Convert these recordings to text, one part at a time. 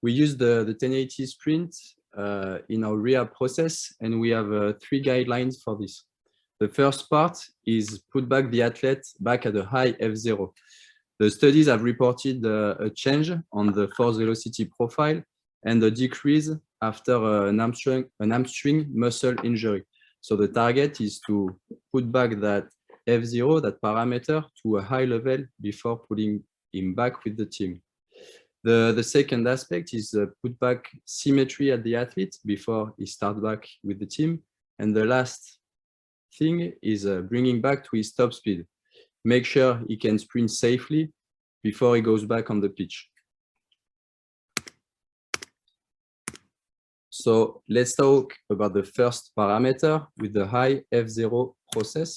we use the 1080 sprint in our rehab process, and we have 3 guidelines for this. The first part is put back the athlete back at a high F0. The studies have reported a change on the force velocity profile and a decrease after an hamstring muscle injury. So the target is to put back that F0, that parameter, to a high level before putting him back with the team. The second aspect is put back symmetry at the athlete before he starts back with the team. And the last thing is bringing back to his top speed. Make sure he can sprint safely before he goes back on the pitch. So let's talk about the first parameter with the high F0 process.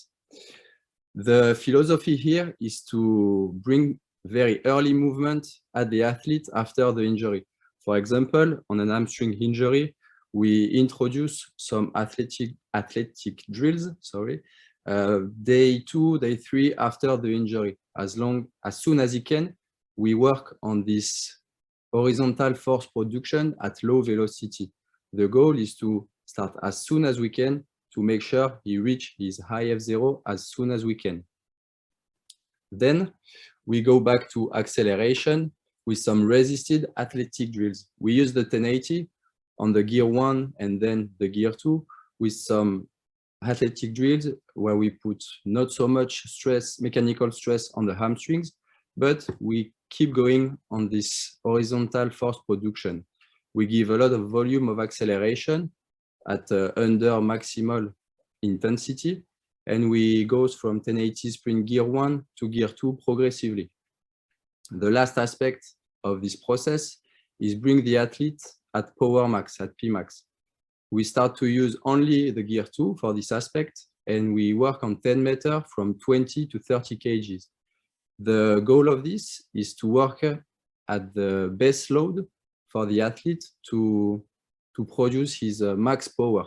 The philosophy here is to bring very early movement at the athlete after the injury. For example, on an hamstring injury, we introduce some athletic drills, day 2, day 3 after the injury. As soon as he can, we work on this horizontal force production at low velocity. The goal is to start as soon as we can to make sure he reaches his high F0 as soon as we can. Then we go back to acceleration with some resisted athletic drills. We use the 1080 on the gear 1 and then the gear 2 with some athletic drills where we put not so much stress, mechanical stress on the hamstrings, but we keep going on this horizontal force production. We give a lot of volume of acceleration at under maximal intensity, and we go from 1080 sprint gear 1 to gear 2 progressively. The last aspect of this process is bring the athlete at power max, at Pmax. We start to use only the gear 2 for this aspect, and we work on 10 meters from 20 to 30 kgs. The goal of this is to work at the base load for the athlete to produce his max power.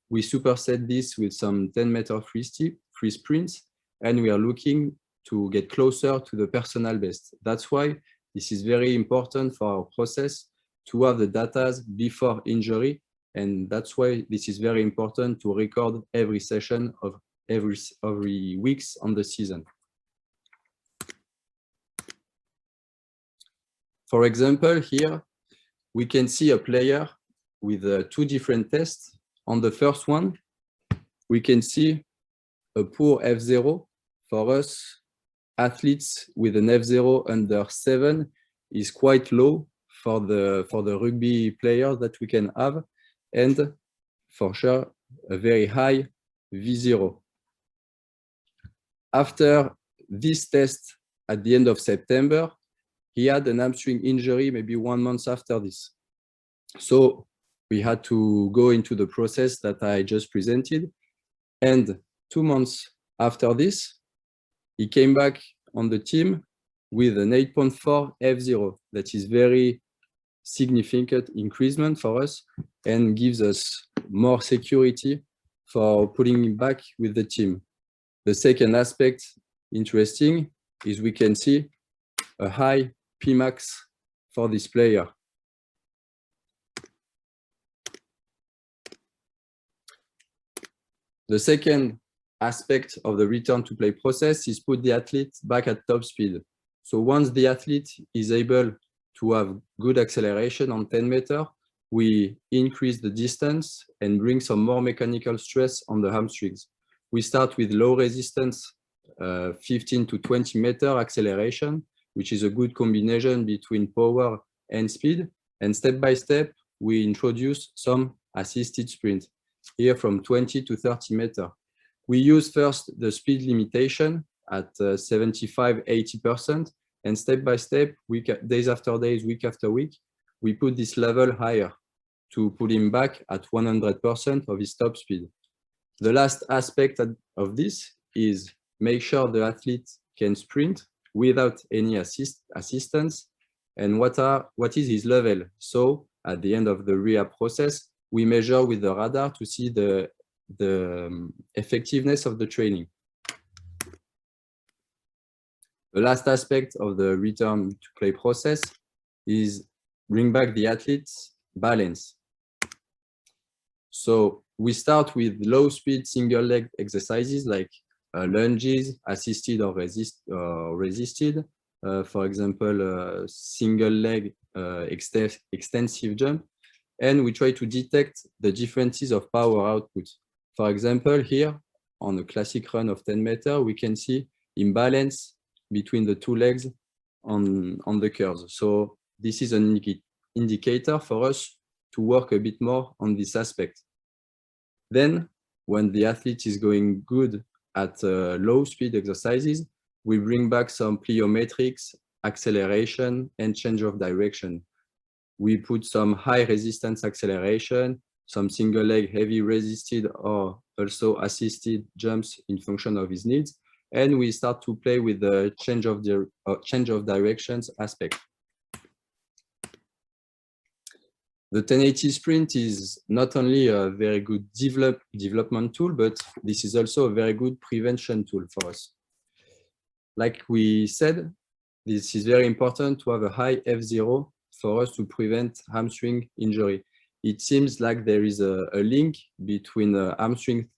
We superset this with some 10-meter free sprints, and we are looking to get closer to the personal best. That's why this is very important for our process to have the data before injury, and that's why this is very important to record every session of every weeks on the season. For example, here we can see a player with 2 different tests. On the first one, we can see a poor F0. For us, athletes with an F0 under 7 is quite low for the rugby players that we can have, and for sure a very high V0. After this test at the end of September, he had an hamstring injury maybe 1 month after this. So we had to go into the process that I just presented. And 2 months after this, he came back on the team with an 8.4 F0. That is very significant increasement for us and gives us more security for putting him back with the team. The second aspect interesting is we can see a high Pmax for this player. The second aspect of the return to play process is put the athlete back at top speed. So once the athlete is able to have good acceleration on 10 meters, we increase the distance and bring some more mechanical stress on the hamstrings. We start with low resistance, 15 to 20 meter acceleration, which is a good combination between power and speed. And step by step, we introduce some assisted sprint, here from 20 to 30 meters. We use first the speed limitation at 75–80%, and step by step, days after days, week after week, we put this level higher to put him back at 100% of his top speed. The last aspect of this is make sure the athlete can sprint without any assistance, and what is his level. So at the end of the rehab process, we measure with the radar to see the effectiveness of the training. The last aspect of the return to play process is bring back the athlete's balance. So we start with low speed single leg exercises like lunges, assisted or resisted. For example, single leg extensive jump. And we try to detect the differences of power output. For example, here on a classic run of 10 meters, we can see imbalance between the two legs on the curves. So this is an indicator for us to work a bit more on this aspect. Then, when the athlete is going good at low speed exercises, we bring back some plyometrics, acceleration, and change of direction. We put some high resistance acceleration, some single leg heavy resisted or also assisted jumps in function of his needs. And we start to play with the change of directions aspect. The 1080 sprint is not only a very good development tool, but this is also a very good prevention tool for us. Like we said, this is very important to have a high F0 for us to prevent hamstring injury. It seems like there is a link between hamstring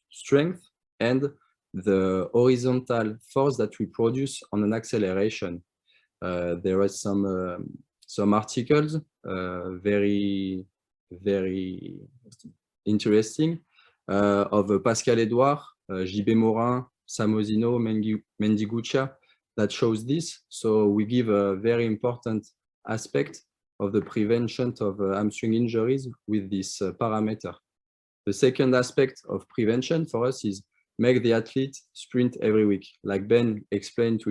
strength and the horizontal force that we produce on an acceleration. There are some articles, very interesting, of Pascal Edouard, JB Morin, Samosino, Mendiguccia, that shows this. So we give a very important aspect of the prevention of hamstring injuries with this parameter. The second aspect of prevention for us is make the athlete sprint every week. Like Ben explained to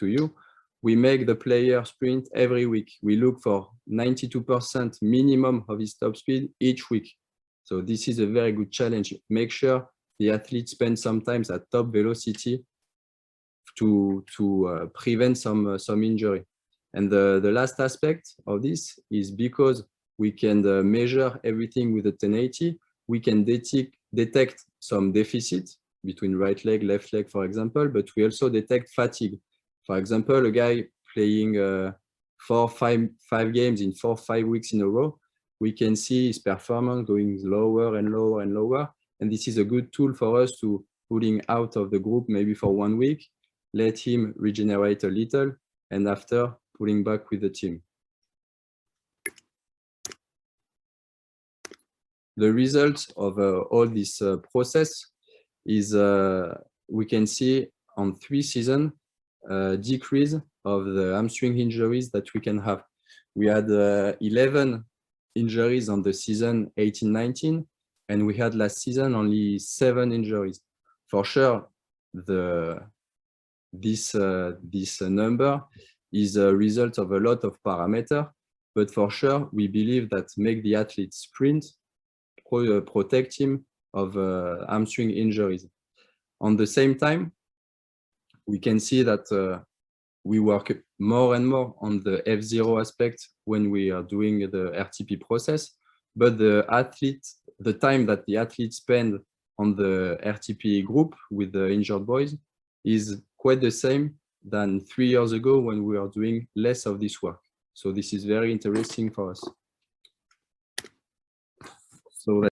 you, we make the player sprint every week. We look for 92% minimum of his top speed each week. So this is a very good challenge. Make sure the athlete spends some time at top velocity to prevent some injury. And the last aspect of this is because we can measure everything with the 1080, we can detect some deficit between right leg, left leg, for example, but we also detect fatigue. For example, a guy playing 4-5 games in 4-5 weeks in a row, we can see his performance going lower and lower and lower. And this is a good tool for us to pulling out of the group maybe for 1 week, let him regenerate a little, and after pulling back with the team. The result of all this process is we can see on 3 seasons decrease of the hamstring injuries that we can have. We had 11 injuries on the season 18-19, and we had last season only 7 injuries. For sure, this number is a result of a lot of parameters, but for sure, we believe that make the athlete sprint, protect him of hamstring injuries. On the same time, we can see that we work more and more on the F0 aspect when we are doing the RTP process, but the time that the athlete spend on the RTP group with the injured boys is quite the same than 3 years ago when we are doing less of this work. So this is very interesting for us. So